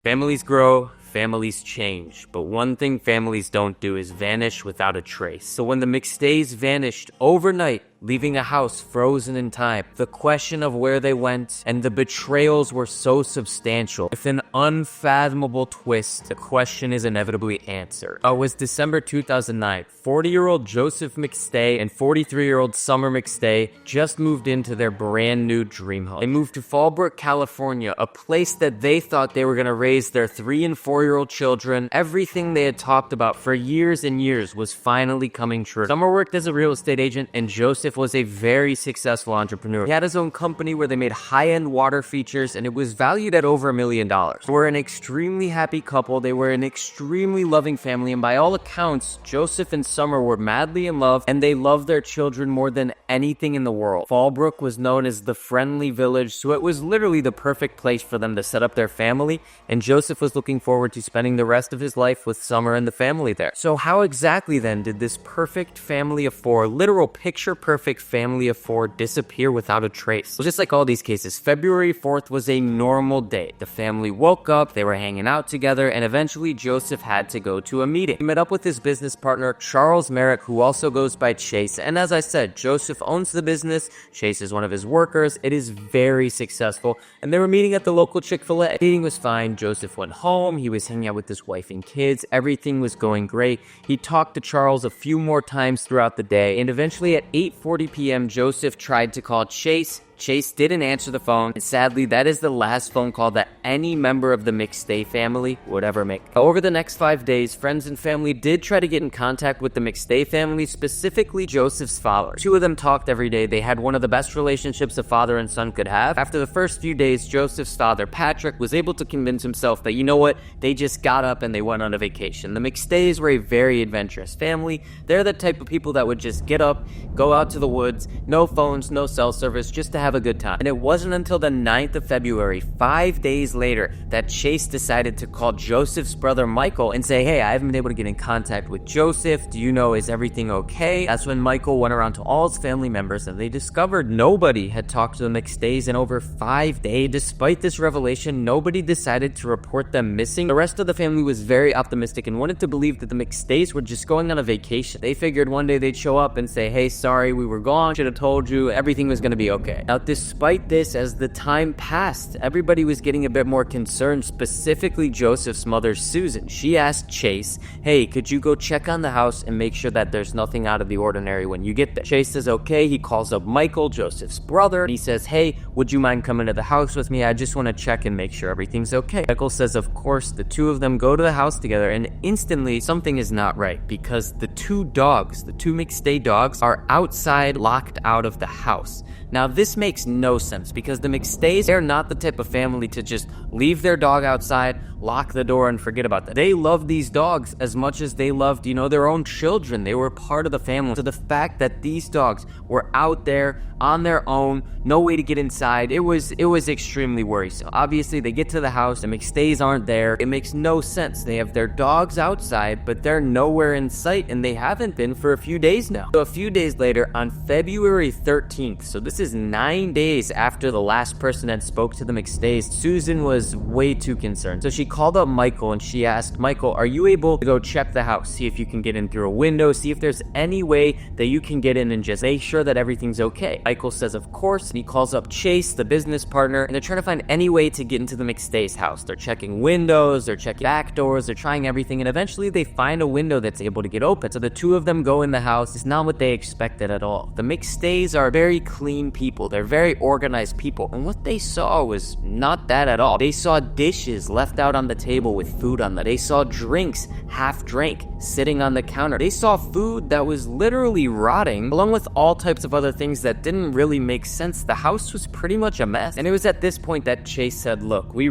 Families grow, families change, but one thing families don't do is vanish without a trace. So when the McStays vanished overnight, leaving a house frozen in time, the question of where they went and the betrayals were so substantial. With an unfathomable twist, the question is inevitably answered. It was December 2009. 40-year-old Joseph McStay and 43-year-old Summer McStay just moved into their brand new dream home. They moved to Fallbrook, California, a place that they thought they were going to raise their 3- and 4-year-old children. Everything they had talked about for years and years was finally coming true. Summer worked as a real estate agent, and Joseph was a very successful entrepreneur. He had his own company where they made high-end water features, and it was valued at over $1 million. They were an extremely happy couple. They were an extremely loving family, and by all accounts, Joseph and Summer were madly in love, and they loved their children more than anything in the world. Fallbrook was known as the friendly village, so it was literally the perfect place for them to set up their family, and Joseph was looking forward to spending the rest of his life with Summer and the family there. So how exactly then did this perfect family of four, literal picture-perfect family of four, disappear without a trace? Well, just like all these cases, February 4th was a normal day. The family woke up, they were hanging out together, and eventually Joseph had to go to a meeting. He met up with his business partner, Charles Merrick, who also goes by Chase, and as I said, Joseph owns the business, Chase is one of his workers. It is very successful, and they were meeting at the local Chick-fil-A. The meeting was fine. Joseph went home, he was hanging out with his wife and kids, everything was going great. He talked to Charles a few more times throughout the day, and eventually at 8:40 p.m., Joseph tried to call Chase. Chase didn't answer the phone, and sadly, that is the last phone call that any member of the McStay family would ever make. Over the next 5 days, friends and family did try to get in contact with the McStay family, specifically Joseph's father. Two of them talked every day. They had one of the best relationships a father and son could have. After the first few days, Joseph's father, Patrick, was able to convince himself that, you know what, they just got up and they went on a vacation. The McStays were a very adventurous family. They're the type of people that would just get up, go out to the woods, no phones, no cell service, just to have a good time. And it wasn't until the 9th of February, 5 days later, that Chase decided to call Joseph's brother Michael and say, hey, I haven't been able to get in contact with Joseph. Do you know, is everything okay? That's when Michael went around to all his family members, and they discovered nobody had talked to the McStays in over 5 days. Despite this revelation, nobody decided to report them missing. The rest of the family was very optimistic and wanted to believe that the McStays were just going on a vacation. They figured one day they'd show up and say, hey, sorry, we were gone, should have told you, everything was going to be okay. Now, despite this, as the time passed, everybody was getting a bit more concerned, specifically Joseph's mother, Susan. She asked Chase, hey, could you go check on the house and make sure that there's nothing out of the ordinary when you get there? Chase says, okay. He calls up Michael, Joseph's brother, and he says, hey, would you mind coming to the house with me? I just want to check and make sure everything's okay. Michael says, of course. The two of them go to the house together, and instantly something is not right, because the two McStay dogs, are outside, locked out of the house. Now, this makes no sense, because the McStays, they're not the type of family to just leave their dog outside, lock the door, and forget about that. They love these dogs as much as they loved, their own children. They were part of the family. So the fact that these dogs were out there on their own, no way to get inside, it was extremely worrisome. Obviously, they get to the house, the McStays aren't there. It makes no sense. They have their dogs outside, but they're nowhere in sight, and they haven't been for a few days now. So a few days later, on February 13th, so this is 9 days after the last person had spoke to the McStays, Susan was way too concerned. So she called up Michael, and she asked, Michael, are you able to go check the house, see if you can get in through a window, see if there's any way that you can get in and just make sure that everything's okay? Michael says, of course, and he calls up Chase, the business partner, and they're trying to find any way to get into the McStays' house. They're checking windows, they're checking back doors, they're trying everything, and eventually they find a window that's able to get open. So the two of them go in the house. It's not what they expected at all. The McStays are very clean people. They're very organized people, and what they saw was not that at all. They saw dishes left out on the table with food on them. They saw drinks half drank sitting on the counter. They saw food that was literally rotting, along with all types of other things that didn't really make sense. The house was pretty much a mess, and it was at this point that Chase said, look, we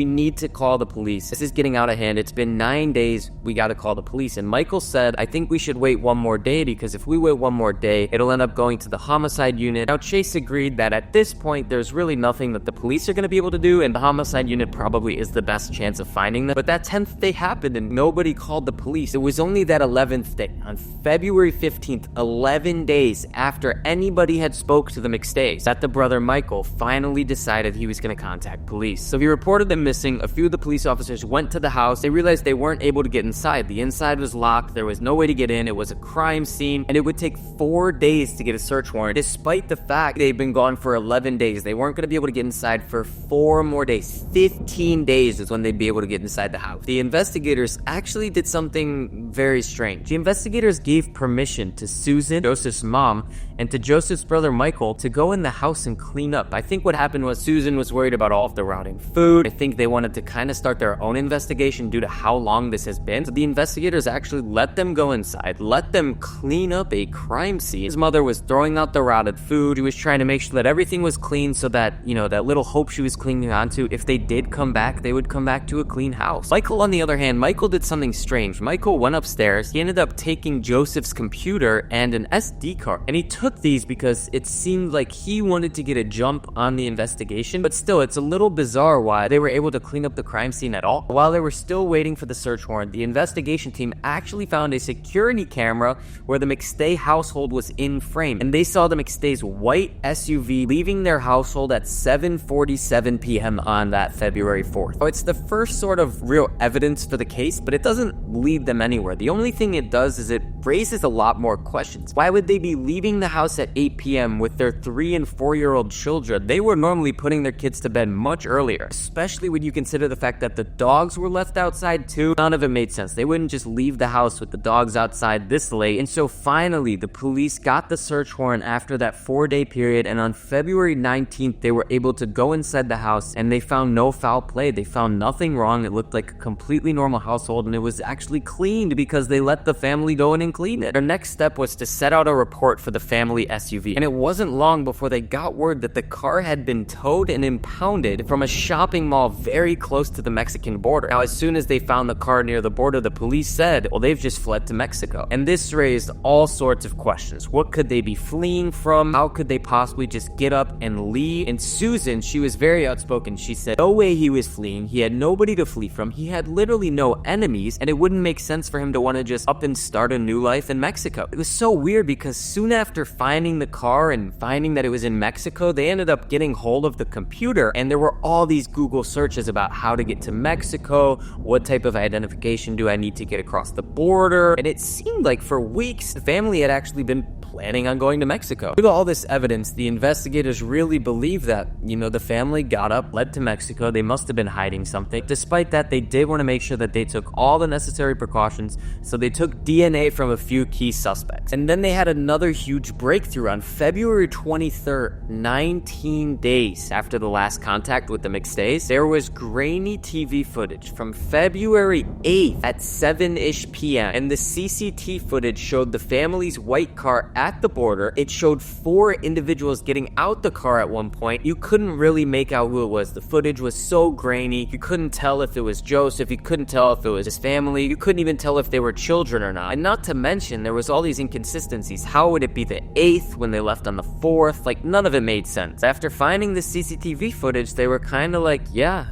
need to call the police. This is getting out of hand. It's been 9 days. We got to call the police. And Michael said, I think we should wait one more day, because if we wait one more day, it'll end up going to the homicide unit. Now, Chase agreed that at this point, there's really nothing that the police are going to be able to do, and the homicide unit probably is the best chance chance of finding them. But that 10th day happened and nobody called the police. It was only that 11th day, on February 15th, 11 days after anybody had spoke to the McStays, that the brother Michael finally decided he was going to contact police. So he reported them missing. A few of the police officers went to the house. They realized they weren't able to get inside. The inside was locked. There was no way to get in. It was a crime scene, and it would take 4 days to get a search warrant. Despite the fact they'd been gone for 11 days, they weren't going to be able to get inside for 4 more days. 15 days is when they'd be able to get inside the house. The investigators actually did something very strange. The investigators gave permission to Susan, Joseph's mom, and to Joseph's brother Michael to go in the house and clean up. I think what happened was Susan was worried about all of the rotting food. I think they wanted to kind of start their own investigation due to how long this has been. So the investigators actually let them go inside, let them clean up a crime scene. His mother was throwing out the rotted food. She was trying to make sure that everything was clean so that, that little hope she was clinging onto, if they did come back, they would come back to a clean house. Michael, on the other hand, Michael did something strange. Michael went upstairs. He ended up taking Joseph's computer and an SD card, and he took these because it seemed like he wanted to get a jump on the investigation, but still, it's a little bizarre why they were able to clean up the crime scene at all. While they were still waiting for the search warrant, the investigation team actually found a security camera where the McStay household was in frame, and they saw the McStay's white SUV leaving their household at 7:47 p.m. on that February 4th. So it's the first sort of real evidence for the case, but it doesn't lead them anywhere. The only thing it does is it raises a lot more questions. Why would they be leaving the house at 8 p.m. with their 3 and 4-year-old children? They were normally putting their kids to bed much earlier, especially when you consider the fact that the dogs were left outside too. None of it made sense. They wouldn't just leave the house with the dogs outside this late. And so finally, the police got the search warrant after that 4-day period, and on February 19th, they were able to go inside the house, and they found no foul play. They found nothing wrong. It looked like a completely normal household, and it was actually cleaned because they let the family go in and clean it. Their next step was to set out a report for the family SUV, and it wasn't long before they got word that the car had been towed and impounded from a shopping mall very close to the Mexican border. Now, as soon as they found the car near the border, the police said, well, they've just fled to Mexico. And this raised all sorts of questions. What could they be fleeing from? How could they possibly just get up and leave? And Susan, she was very outspoken. She said, no way he was fleeing. He had nobody to flee from. He had literally no enemies, and it wouldn't make sense for him to want to just up and start a new life in Mexico. It was so weird because soon after finding the car and finding that it was in Mexico, they ended up getting hold of the computer, and there were all these Google searches about how to get to Mexico, what type of identification do I need to get across the border, and it seemed like for weeks, the family had actually been planning on going to Mexico. Due to all this evidence, the investigators really believe that, the family got up, led to Mexico. They must have been hiding something. Despite that, they did want to make sure that they took all the necessary precautions, so they took DNA from a few key suspects. And then they had another huge breakthrough on February 23rd, 19 days after the last contact with the McStays. There was grainy TV footage from February 8th at 7-ish p.m. and the CCTV footage showed the family's white car at the border. It showed 4 individuals getting out the car at one point. You couldn't really make out who it was. The footage was so grainy. You couldn't tell if it was Joseph. You couldn't tell if it was his family. You couldn't even tell if they were children or not. And not to mention, there was all these inconsistencies. How would it be the 8th when they left on the 4th? Like, none of it made sense. After finding the CCTV footage, they were kind of like, yeah,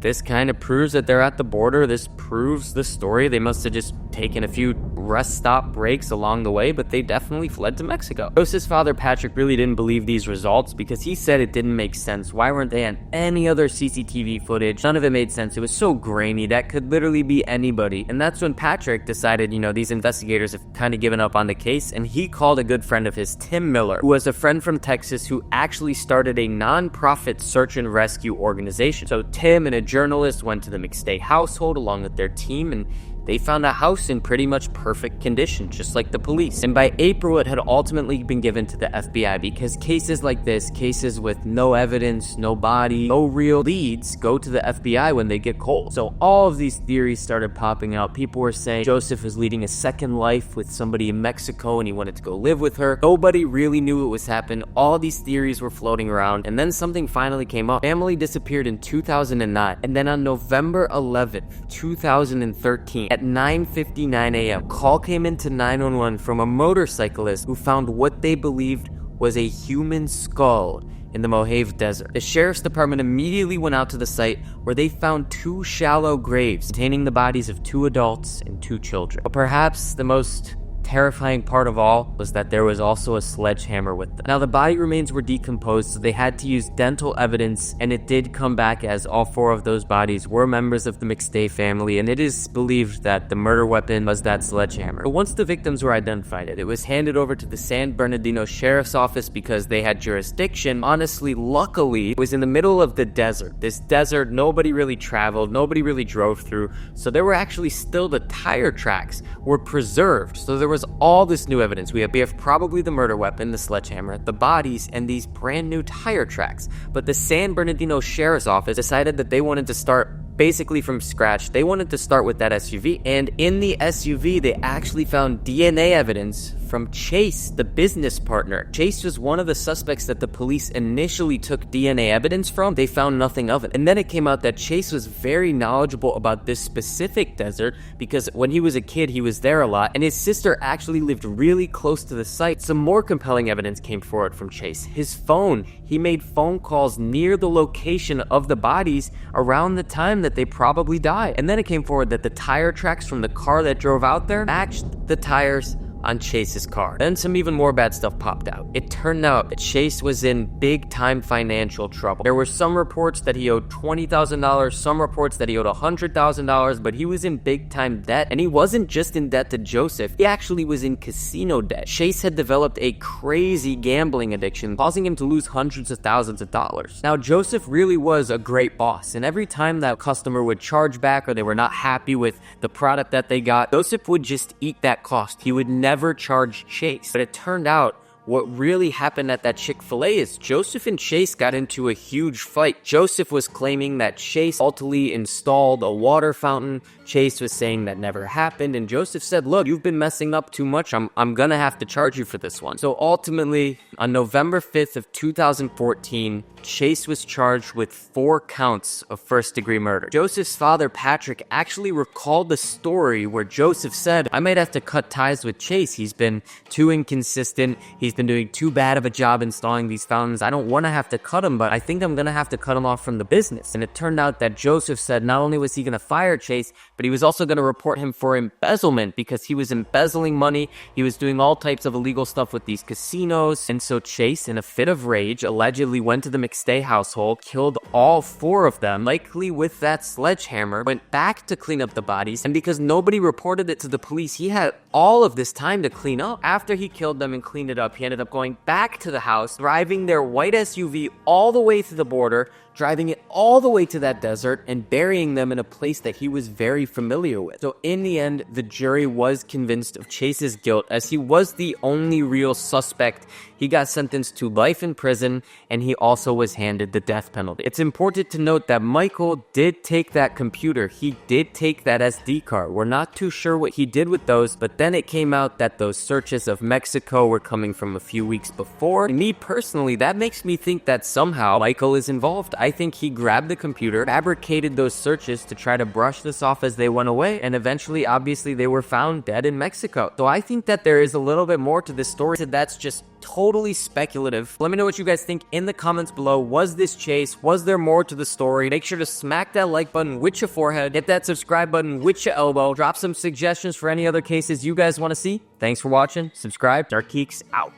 this kind of proves that they're at the border. This proves the story. They must have just taken a few rest stop breaks along the way, but they definitely fled to Mexico. Joseph's father, Patrick, really didn't believe these results because he said it didn't make sense. Why weren't they on any other CCTV footage? None of it made sense. It was so grainy. That could literally be anybody. And that's when Patrick decided, these investigators have kind of given up on the case, and he called a good friend of his, Tim Miller, who was a friend from Texas who actually started a non-profit search and rescue organization. So Tim and a journalist went to the McStay household along with their team, and they found a house in pretty much perfect condition, just like the police. And by April, it had ultimately been given to the FBI because cases like this, cases with no evidence, no body, no real leads, go to the FBI when they get cold. So all of these theories started popping out. People were saying Joseph was leading a second life with somebody in Mexico and he wanted to go live with her. Nobody really knew what was happening. All these theories were floating around, and then something finally came up. Family disappeared in 2009, and then on November 11th, 2013, at 9:59 a.m., call came into 911 from a motorcyclist who found what they believed was a human skull in the Mojave Desert. The sheriff's department immediately went out to the site where they found 2 shallow graves containing the bodies of 2 adults and 2 children. But perhaps the most terrifying part of all was that there was also a sledgehammer with them. Now, the body remains were decomposed, so they had to use dental evidence, and it did come back as all 4 of those bodies were members of the McStay family, and it is believed that the murder weapon was that sledgehammer. But once the victims were identified, it was handed over to the San Bernardino Sheriff's Office because they had jurisdiction. Honestly, luckily, it was in the middle of the desert. This desert, nobody really traveled, nobody really drove through, so there were actually still the tire tracks were preserved. So there was all this new evidence. We have probably the murder weapon, the sledgehammer, the bodies, and these brand new tire tracks. But the San Bernardino Sheriff's Office decided that they wanted to start basically from scratch. They wanted to start with that SUV, and in the SUV, they actually found DNA evidence from Chase, the business partner. Chase was one of the suspects that the police initially took DNA evidence from. They found nothing of it. And then it came out that Chase was very knowledgeable about this specific desert because when he was a kid, he was there a lot, and his sister actually lived really close to the site. Some more compelling evidence came forward from Chase. His phone, he made phone calls near the location of the bodies around the time that they probably died. And then it came forward that the tire tracks from the car that drove out there matched the tires on Chase's car. Then some even more bad stuff popped out. It turned out that Chase was in big time financial trouble. There were some reports that he owed $20,000, some reports that he owed $100,000, but he was in big time debt, and he wasn't just in debt to Joseph, he actually was in casino debt. Chase had developed a crazy gambling addiction, causing him to lose hundreds of thousands of dollars. Now, Joseph really was a great boss, and every time that customer would charge back or they were not happy with the product that they got, Joseph would just eat that cost. He would never charged Chase. But it turned out what really happened at that Chick-fil-A is Joseph and Chase got into a huge fight. Joseph was claiming that Chase ultimately installed a water fountain. Chase was saying that never happened, and Joseph said, look, you've been messing up too much. I'm gonna have to charge you for this one. So ultimately, on November 5th of 2014, Chase was charged with 4 counts of first-degree murder. Joseph's father, Patrick, actually recalled the story where Joseph said, I might have to cut ties with Chase. He's been too inconsistent. He's been doing too bad of a job installing these fountains. I don't want to have to cut him, but I think I'm going to have to cut him off from the business. And it turned out that Joseph said not only was he going to fire Chase, but he was also going to report him for embezzlement because he was embezzling money. He was doing all types of illegal stuff with these casinos. And so Chase, in a fit of rage, allegedly went to the McStay household, killed all 4 of them, likely with that sledgehammer, went back to clean up the bodies, and because nobody reported it to the police, he had all of this time to clean up. After he killed them and cleaned it up, he ended up going back to the house, driving their white SUV all the way to the border, driving it all the way to that desert, and burying them in a place that he was very familiar with. So in the end, the jury was convinced of Chase's guilt, as he was the only real suspect. He got sentenced to life in prison, and he also was handed the death penalty. It's important to note that Michael did take that computer. He did take that SD card. We're not too sure what he did with those, but then it came out that those searches of Mexico were coming from a few weeks before. And me personally, that makes me think that somehow Michael is involved. I think he grabbed the computer, fabricated those searches to try to brush this off as they went away, and eventually, obviously, they were found dead in Mexico. So I think that there is a little bit more to this story that's just totally speculative. Let me know what you guys think in the comments below. Was this Chase? Was there more to the story? Make sure to smack that like button with your forehead, hit that subscribe button with your elbow, drop some suggestions for any other cases you guys want to see. Thanks for watching. Subscribe. Keeks out.